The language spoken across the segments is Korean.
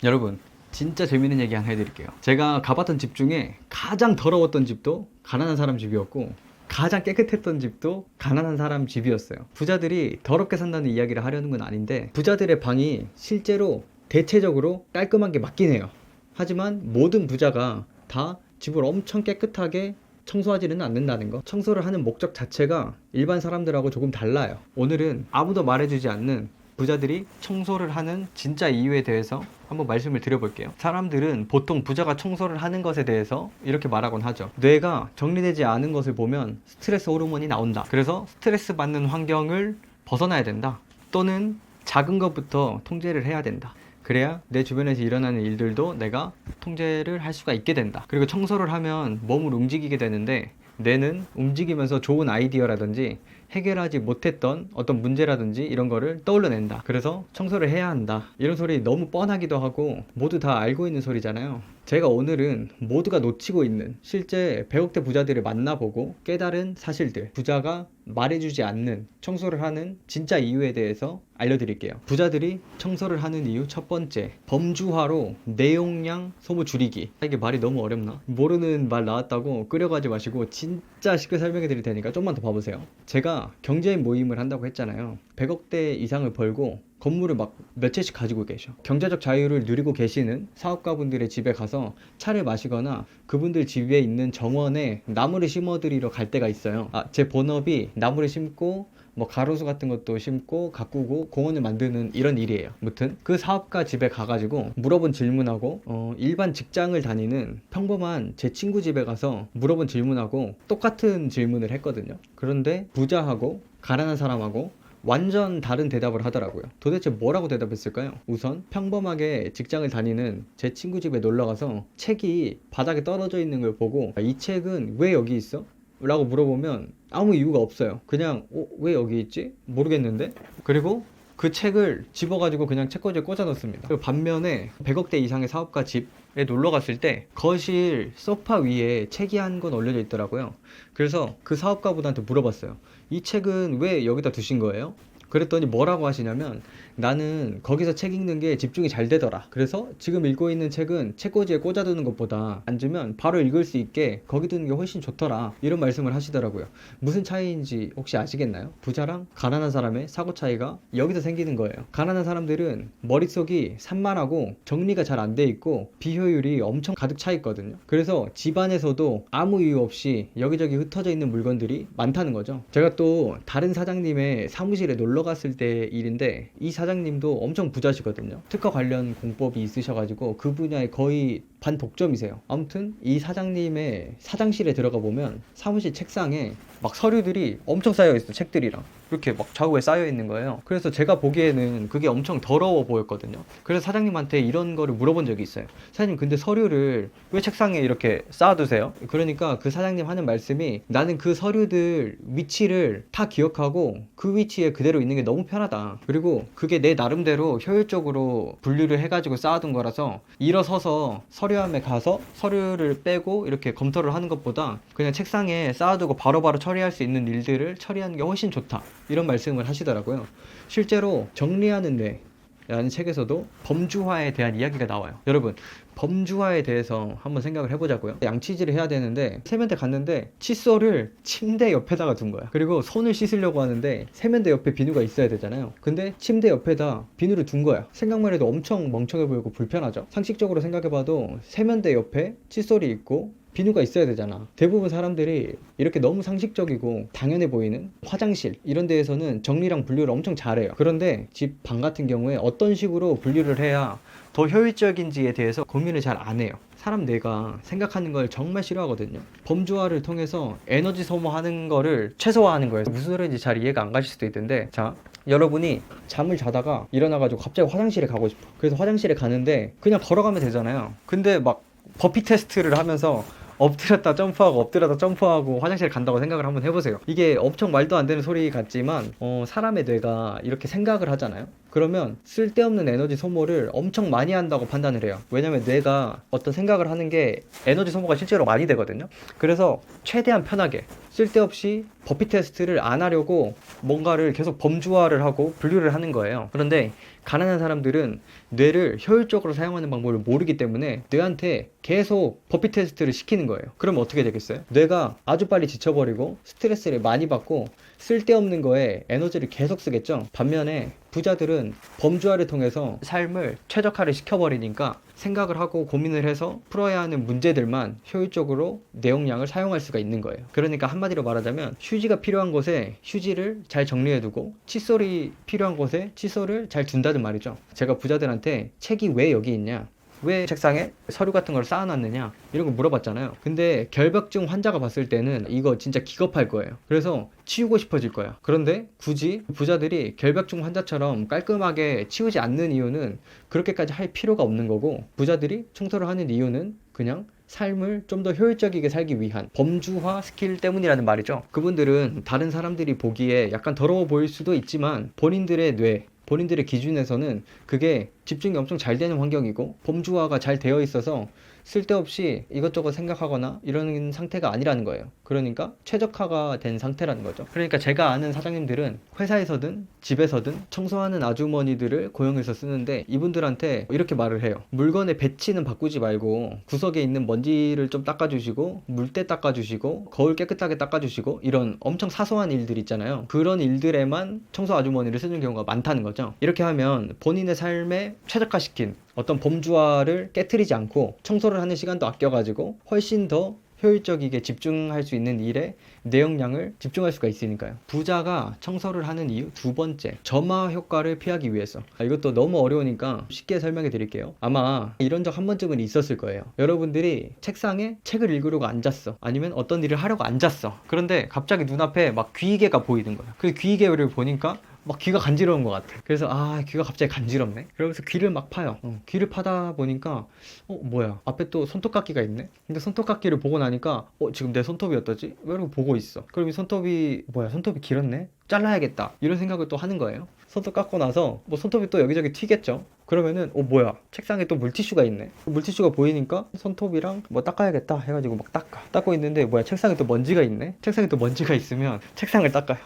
여러분, 진짜 재밌는 얘기 하나 해드릴게요. 제가 가봤던 집 중에 가장 더러웠던 집도 가난한 사람 집이었고, 가장 깨끗했던 집도 가난한 사람 집이었어요. 부자들이 더럽게 산다는 이야기를 하려는 건 아닌데, 부자들의 방이 실제로 대체적으로 깔끔한 게 맞긴 해요. 하지만 모든 부자가 다 집을 엄청 깨끗하게 청소하지는 않는다는 거, 청소를 하는 목적 자체가 일반 사람들하고 조금 달라요. 오늘은 아무도 말해주지 않는 부자들이 청소를 하는 진짜 이유에 대해서 한번 말씀을 드려볼게요. 사람들은 보통 부자가 청소를 하는 것에 대해서 이렇게 말하곤 하죠. 뇌가 정리되지 않은 것을 보면 스트레스 호르몬이 나온다. 그래서 스트레스 받는 환경을 벗어나야 된다. 또는 작은 것부터 통제를 해야 된다. 그래야 내 주변에서 일어나는 일들도 내가 통제를 할 수가 있게 된다. 그리고 청소를 하면 몸을 움직이게 되는데, 뇌는 움직이면서 좋은 아이디어라든지 해결하지 못했던 어떤 문제라든지 이런 거를 떠올려낸다. 그래서 청소를 해야 한다. 이런 소리 너무 뻔하기도 하고 모두 다 알고 있는 소리잖아요. 제가 오늘은 모두가 놓치고 있는, 실제 100억대 부자들을 만나보고 깨달은 사실들, 부자가 말해주지 않는 청소를 하는 진짜 이유에 대해서 알려드릴게요. 부자들이 청소를 하는 이유 첫 번째, 범주화로 내용량 소모 줄이기. 이게 말이 너무 어렵나? 모르는 말 나왔다고 끌려가지 마시고 진짜 쉽게 설명해 드릴 테니까 좀만 더 봐보세요. 제가 경제인 모임을 한다고 했잖아요. 100억대 이상을 벌고 건물을 막 몇 채씩 가지고 계셔. 경제적 자유를 누리고 계시는 사업가분들의 집에 가서 차를 마시거나 그분들 집에 있는 정원에 나무를 심어드리러 갈 때가 있어요. 제 본업이 나무를 심고 뭐 가로수 같은 것도 심고 가꾸고 공원을 만드는 이런 일이에요. 아무튼 그 사업가 집에 가가지고 물어본 질문하고 일반 직장을 다니는 평범한 제 친구 집에 가서 물어본 질문하고 똑같은 질문을 했거든요. 그런데 부자하고 가난한 사람하고 완전 다른 대답을 하더라고요. 도대체 뭐라고 대답했을까요? 우선 평범하게 직장을 다니는 제 친구 집에 놀러가서 책이 바닥에 떨어져 있는 걸 보고, 이 책은 왜 여기 있어? 라고 물어보면 아무 이유가 없어요. 그냥 왜 여기 있지? 모르겠는데? 그리고 그 책을 집어가지고 그냥 책꽂이에 꽂아 넣습니다. 그리고 반면에 100억대 이상의 사업가 집에 놀러 갔을 때 거실 소파 위에 책이 한 권 올려져 있더라고요. 그래서 그 사업가분한테 물어봤어요. 이 책은 왜 여기다 두신 거예요? 그랬더니 뭐라고 하시냐면, 나는 거기서 책 읽는 게 집중이 잘 되더라. 그래서 지금 읽고 있는 책은 책꽂이에 꽂아두는 것보다 앉으면 바로 읽을 수 있게 거기 두는 게 훨씬 좋더라. 이런 말씀을 하시더라고요. 무슨 차이인지 혹시 아시겠나요? 부자랑 가난한 사람의 사고 차이가 여기서 생기는 거예요. 가난한 사람들은 머릿속이 산만하고 정리가 잘 안 돼 있고 비효율이 엄청 가득 차 있거든요. 그래서 집안에서도 아무 이유 없이 여기저기 흩어져 있는 물건들이 많다는 거죠. 제가 또 다른 사장님의 사무실에 놀러 갔을 때 일인데, 이 사장님도 엄청 부자시거든요. 특허 관련 공법이 있으셔가지고 그 분야에 거의 반독점이세요. 아무튼 이 사장님의 사장실에 들어가 보면 사무실 책상에 막 서류들이 엄청 쌓여 있어. 책들이랑 이렇게 막 좌우에 쌓여 있는 거예요. 그래서 제가 보기에는 그게 엄청 더러워 보였거든요. 그래서 사장님한테 이런 거를 물어본 적이 있어요. 사장님, 근데 서류를 왜 책상에 이렇게 쌓아두세요? 그러니까 그 사장님 하는 말씀이, 나는 그 서류들 위치를 다 기억하고 그 위치에 그대로 있는 게 너무 편하다. 그리고 그게 내 나름대로 효율적으로 분류를 해가지고 쌓아둔 거라서 일어서서 서류함에 가서 서류를 빼고 이렇게 검토를 하는 것보다 그냥 책상에 쌓아두고 바로바로 처리할 수 있는 일들을 처리하는 게 훨씬 좋다. 이런 말씀을 하시더라고요. 실제로 정리하는 데 라는 책에서도 범주화에 대한 이야기가 나와요. 여러분, 범주화에 대해서 한번 생각을 해보자고요. 양치질을 해야 되는데 세면대 갔는데 칫솔을 침대 옆에다가 둔 거야. 그리고 손을 씻으려고 하는데 세면대 옆에 비누가 있어야 되잖아요. 근데 침대 옆에다 비누를 둔 거야. 생각만 해도 엄청 멍청해 보이고 불편하죠. 상식적으로 생각해봐도 세면대 옆에 칫솔이 있고 비누가 있어야 되잖아. 대부분 사람들이 이렇게 너무 상식적이고 당연해 보이는 화장실 이런 데에서는 정리랑 분류를 엄청 잘해요. 그런데 집 방 같은 경우에 어떤 식으로 분류를 해야 더 효율적인지에 대해서 고민을 잘 안 해요. 사람 뇌가 생각하는 걸 정말 싫어하거든요. 범주화를 통해서 에너지 소모하는 거를 최소화하는 거예요. 무슨 소리인지 잘 이해가 안 가실 수도 있는데, 자, 여러분이 잠을 자다가 일어나가지고 갑자기 화장실에 가고 싶어. 그래서 화장실에 가는데 그냥 걸어가면 되잖아요. 근데 막 버피 테스트를 하면서 엎드렸다 점프하고 엎드렸다 점프하고 화장실 간다고 생각을 한번 해보세요. 이게 엄청 말도 안 되는 소리 같지만 사람의 뇌가 이렇게 생각을 하잖아요. 그러면 쓸데없는 에너지 소모를 엄청 많이 한다고 판단을 해요. 왜냐면 뇌가 어떤 생각을 하는 게 에너지 소모가 실제로 많이 되거든요. 그래서 최대한 편하게 쓸데없이 버피 테스트를 안 하려고 뭔가를 계속 범주화를 하고 분류를 하는 거예요. 그런데 가난한 사람들은 뇌를 효율적으로 사용하는 방법을 모르기 때문에 뇌한테 계속 버피 테스트를 시키는 거예요. 그럼 어떻게 되겠어요? 뇌가 아주 빨리 지쳐버리고 스트레스를 많이 받고 쓸데없는 거에 에너지를 계속 쓰겠죠. 반면에 부자들은 범주화를 통해서 삶을 최적화를 시켜버리니까 생각을 하고 고민을 해서 풀어야 하는 문제들만 효율적으로 내용량을 사용할 수가 있는 거예요. 그러니까 한마디로 말하자면 휴지가 필요한 곳에 휴지를 잘 정리해두고 칫솔이 필요한 곳에 칫솔을 잘 둔다는 말이죠. 제가 부자들한테 책이 왜 여기 있냐, 왜 책상에 서류 같은 걸 쌓아놨느냐 이런 거 물어봤잖아요. 근데 결벽증 환자가 봤을 때는 이거 진짜 기겁할 거예요. 그래서 치우고 싶어질 거야. 그런데 굳이 부자들이 결벽증 환자처럼 깔끔하게 치우지 않는 이유는 그렇게까지 할 필요가 없는 거고, 부자들이 청소를 하는 이유는 그냥 삶을 좀 더 효율적이게 살기 위한 범주화 스킬 때문이라는 말이죠. 그분들은 다른 사람들이 보기에 약간 더러워 보일 수도 있지만 본인들의 뇌, 본인들의 기준에서는 그게 집중이 엄청 잘 되는 환경이고 범주화가 잘 되어 있어서 쓸데없이 이것저것 생각하거나 이러는 상태가 아니라는 거예요. 그러니까 최적화가 된 상태라는 거죠. 그러니까 제가 아는 사장님들은 회사에서든 집에서든 청소하는 아주머니들을 고용해서 쓰는데 이분들한테 이렇게 말을 해요. 물건의 배치는 바꾸지 말고 구석에 있는 먼지를 좀 닦아주시고 물때 닦아주시고 거울 깨끗하게 닦아주시고 이런 엄청 사소한 일들 있잖아요. 그런 일들에만 청소 아주머니를 쓰는 경우가 많다는 거죠. 이렇게 하면 본인의 삶에 최적화시킨 어떤 범주화를 깨트리지 않고 청소를 하는 시간도 아껴가지고 훨씬 더 효율적이게 집중할 수 있는 일에 내용량을 집중할 수가 있으니까요. 부자가 청소를 하는 이유 두 번째, 점화 효과를 피하기 위해서. 이것도 너무 어려우니까 쉽게 설명해 드릴게요. 아마 이런 적 한 번쯤은 있었을 거예요. 여러분들이 책상에 책을 읽으려고 앉았어, 아니면 어떤 일을 하려고 앉았어. 그런데 갑자기 눈앞에 막 귀이개가 보이는 거야. 그 귀이개를 보니까 막 귀가 간지러운 것 같아. 그래서 귀가 갑자기 간지럽네. 그러면서 귀를 막 파요. 귀를 파다 보니까 뭐야, 앞에 또 손톱깎이가 있네. 근데 손톱깎이를 보고 나니까 지금 내 손톱이 어떠지? 왜 이러고 보고 있어. 그럼 이 손톱이 뭐야, 손톱이 길었네? 잘라야겠다, 이런 생각을 또 하는 거예요. 손톱 깎고 나서 뭐 손톱이 또 여기저기 튀겠죠. 그러면은 뭐야, 책상에 또 물티슈가 있네. 물티슈가 보이니까 손톱이랑 뭐 닦아야겠다 해가지고 막 닦고 있는데 뭐야, 책상에 또 먼지가 있네. 책상에 또 먼지가 있으면 책상을 닦아요.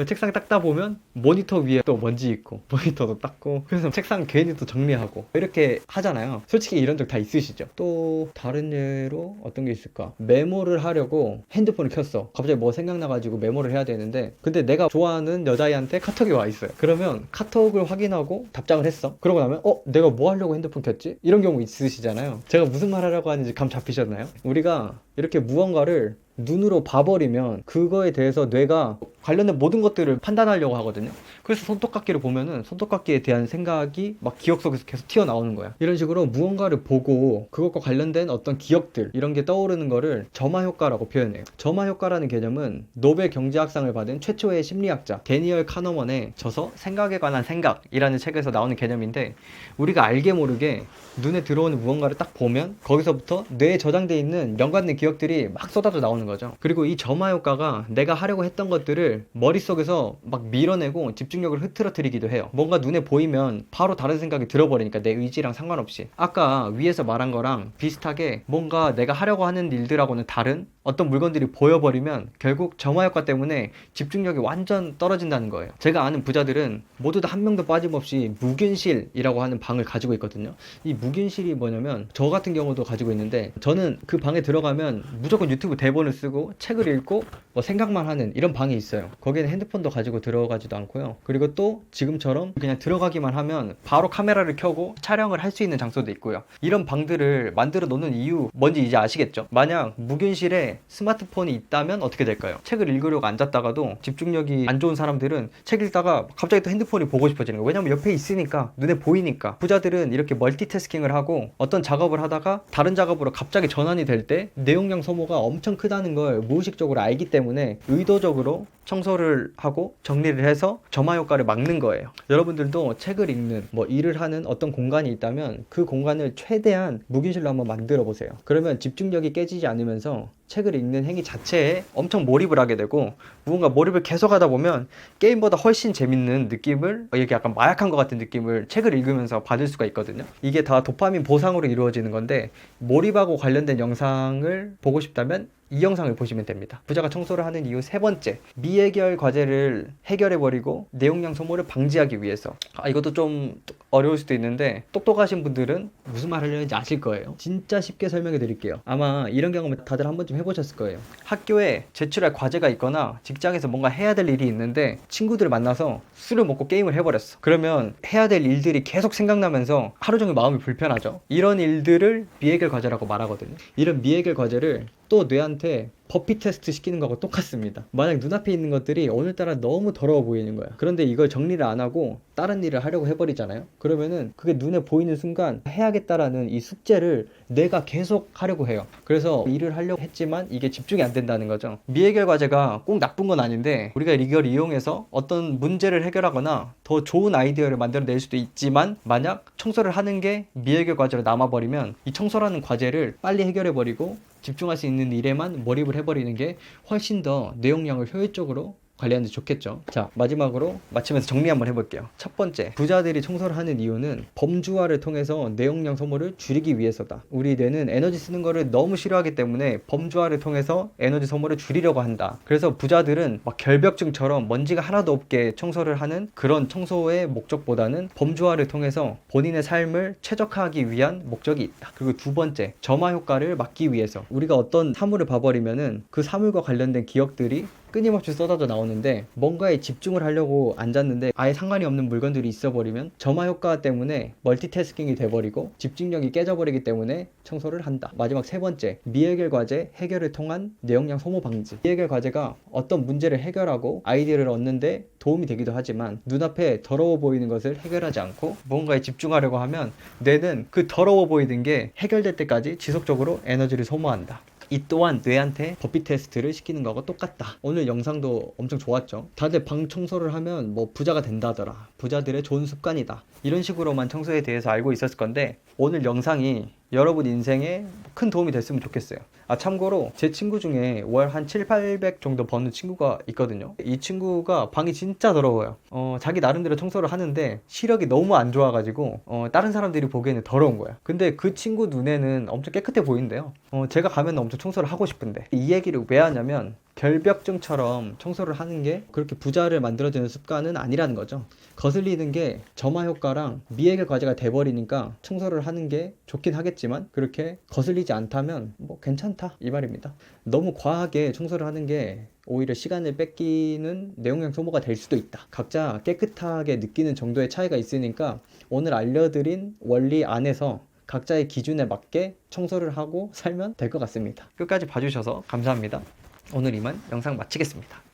책상 닦다 보면 모니터 위에 또 먼지 있고 모니터도 닦고, 그래서 책상 괜히 또 정리하고 이렇게 하잖아요. 솔직히 이런 적 다 있으시죠? 또 다른 예로 어떤 게 있을까? 메모를 하려고 핸드폰을 켰어. 갑자기 뭐 생각나가지고 메모를 해야 되는데 근데 내가 좋아하는 여자애한테 카톡이 와 있어요. 그러면 카톡을 확인하고 답장을 했어. 그러고 나면 내가 뭐 하려고 핸드폰 켰지? 이런 경우 있으시잖아요. 제가 무슨 말 하려고 하는지 감 잡히셨나요? 우리가 이렇게 무언가를 눈으로 봐버리면 그거에 대해서 뇌가 관련된 모든 것들을 판단하려고 하거든요. 그래서 손톱깎이를 보면은 손톱깎이에 대한 생각이 막 기억 속에서 계속 튀어나오는 거야. 이런 식으로 무언가를 보고 그것과 관련된 어떤 기억들, 이런 게 떠오르는 거를 점화 효과라고 표현해요. 점화 효과라는 개념은 노벨 경제학상을 받은 최초의 심리학자 데니얼 카너먼의 저서 생각에 관한 생각이라는 책에서 나오는 개념인데, 우리가 알게 모르게 눈에 들어오는 무언가를 딱 보면 거기서부터 뇌에 저장되어 있는 연관된 기억들이 막 쏟아져 나오는 거죠. 그리고 이 점화 효과가 내가 하려고 했던 것들을 머릿속에서 막 밀어내고 집중력을 흐트러뜨리기도 해요. 뭔가 눈에 보이면 바로 다른 생각이 들어버리니까, 내 의지랑 상관없이. 아까 위에서 말한 거랑 비슷하게 뭔가 내가 하려고 하는 일들하고는 다른 어떤 물건들이 보여버리면 결국 점화 효과 때문에 집중력이 완전 떨어진다는 거예요. 제가 아는 부자들은 모두 다 한 명도 빠짐없이 무균실이라고 하는 방을 가지고 있거든요. 이 무균실이 뭐냐면 저 같은 경우도 가지고 있는데, 저는 그 방에 들어가면 무조건 유튜브 대본을 쓰고 책을 읽고 뭐 생각만 하는 이런 방이 있어요. 거기는 핸드폰도 가지고 들어가지도 않고요. 그리고 또 지금처럼 그냥 들어가기만 하면 바로 카메라를 켜고 촬영을 할 수 있는 장소도 있고요. 이런 방들을 만들어 놓는 이유 뭔지 이제 아시겠죠? 만약 무균실에 스마트폰이 있다면 어떻게 될까요? 책을 읽으려고 앉았다가도 집중력이 안 좋은 사람들은 책 읽다가 갑자기 또 핸드폰이 보고 싶어지는 거예요. 왜냐면 옆에 있으니까, 눈에 보이니까. 부자들은 이렇게 멀티태스킹을 하고 어떤 작업을 하다가 다른 작업으로 갑자기 전환이 될 때 내용량 소모가 엄청 크다는 걸 무의식적으로 알기 때문에 의도적으로 청소를 하고 정리를 해서 점화 효과를 막는 거예요. 여러분들도 책을 읽는 뭐 일을 하는 어떤 공간이 있다면 그 공간을 최대한 무균실로 한번 만들어 보세요. 그러면 집중력이 깨지지 않으면서 책을 읽는 행위 자체에 엄청 몰입을 하게 되고, 무언가 몰입을 계속 하다 보면 게임보다 훨씬 재밌는 느낌을, 이렇게 약간 마약한 것 같은 느낌을 책을 읽으면서 받을 수가 있거든요. 이게 다 도파민 보상으로 이루어지는 건데, 몰입하고 관련된 영상을 보고 싶다면 이 영상을 보시면 됩니다. 부자가 청소를 하는 이유 세 번째, 미해결 과제를 해결해버리고 내용량 소모를 방지하기 위해서. 이것도 좀 어려울 수도 있는데 똑똑하신 분들은 무슨 말 하려는지 아실 거예요. 진짜 쉽게 설명해 드릴게요. 아마 이런 경험 다들 한 번쯤 해보셨을 거예요. 학교에 제출할 과제가 있거나 직장에서 뭔가 해야 될 일이 있는데 친구들을 만나서 술을 먹고 게임을 해버렸어. 그러면 해야 될 일들이 계속 생각나면서 하루 종일 마음이 불편하죠. 이런 일들을 미해결 과제라고 말하거든요. 이런 미해결 과제를 또 뇌한테 버피 테스트 시키는 거하고 똑같습니다. 만약 눈앞에 있는 것들이 오늘따라 너무 더러워 보이는 거야. 그런데 이걸 정리를 안 하고 다른 일을 하려고 해버리잖아요. 그러면은 그게 눈에 보이는 순간 해야겠다라는 이 숙제를 내가 계속 하려고 해요. 그래서 일을 하려고 했지만 이게 집중이 안 된다는 거죠. 미해결 과제가 꼭 나쁜 건 아닌데 우리가 이걸 이용해서 어떤 문제를 해결하거나 더 좋은 아이디어를 만들어낼 수도 있지만, 만약 청소를 하는 게 미해결 과제로 남아버리면 이 청소라는 과제를 빨리 해결해버리고 집중할 수 있는 일에만 몰입을 해버리는 게 훨씬 더 내용량을 효율적으로 관리하는 데 좋겠죠. 자, 마지막으로 마치면서 정리 한번 해볼게요. 첫 번째, 부자들이 청소를 하는 이유는 범주화를 통해서 내용량 소모를 줄이기 위해서다. 우리 뇌는 에너지 쓰는 거를 너무 싫어하기 때문에 범주화를 통해서 에너지 소모를 줄이려고 한다. 그래서 부자들은 막 결벽증처럼 먼지가 하나도 없게 청소를 하는 그런 청소의 목적보다는 범주화를 통해서 본인의 삶을 최적화하기 위한 목적이 있다. 그리고 두 번째, 점화 효과를 막기 위해서. 우리가 어떤 사물을 봐버리면은 그 사물과 관련된 기억들이 끊임없이 쏟아져 나오는데, 뭔가에 집중을 하려고 앉았는데 아예 상관이 없는 물건들이 있어버리면 점화 효과 때문에 멀티태스킹이 돼버리고 집중력이 깨져버리기 때문에 청소를 한다. 마지막 세 번째, 미해결 과제 해결을 통한 내용량 소모 방지. 미해결 과제가 어떤 문제를 해결하고 아이디어를 얻는데 도움이 되기도 하지만 눈앞에 더러워 보이는 것을 해결하지 않고 뭔가에 집중하려고 하면 뇌는 그 더러워 보이는 게 해결될 때까지 지속적으로 에너지를 소모한다. 이 또한 뇌한테 버피 테스트를 시키는 거하고 똑같다. 오늘 영상도 엄청 좋았죠. 다들 방 청소를 하면 뭐 부자가 된다더라, 부자들의 좋은 습관이다, 이런 식으로만 청소에 대해서 알고 있었을 건데, 오늘 영상이 여러분 인생에 큰 도움이 됐으면 좋겠어요. 참고로 제 친구 중에 월 한 700-800 정도 버는 친구가 있거든요. 이 친구가 방이 진짜 더러워요. 자기 나름대로 청소를 하는데 시력이 너무 안 좋아가지고 다른 사람들이 보기에는 더러운 거야. 근데 그 친구 눈에는 엄청 깨끗해 보인대요. 제가 가면 엄청 청소를 하고 싶은데, 이 얘기를 왜 하냐면 결벽증처럼 청소를 하는 게 그렇게 부자를 만들어주는 습관은 아니라는 거죠. 거슬리는 게 점화 효과랑 미해결 과제가 돼버리니까 청소를 하는 게 좋긴 하겠지만 그렇게 거슬리지 않다면 뭐 괜찮다, 이 말입니다. 너무 과하게 청소를 하는 게 오히려 시간을 뺏기는 내용량 소모가 될 수도 있다. 각자 깨끗하게 느끼는 정도의 차이가 있으니까 오늘 알려드린 원리 안에서 각자의 기준에 맞게 청소를 하고 살면 될 것 같습니다. 끝까지 봐주셔서 감사합니다. 오늘 이만 영상 마치겠습니다.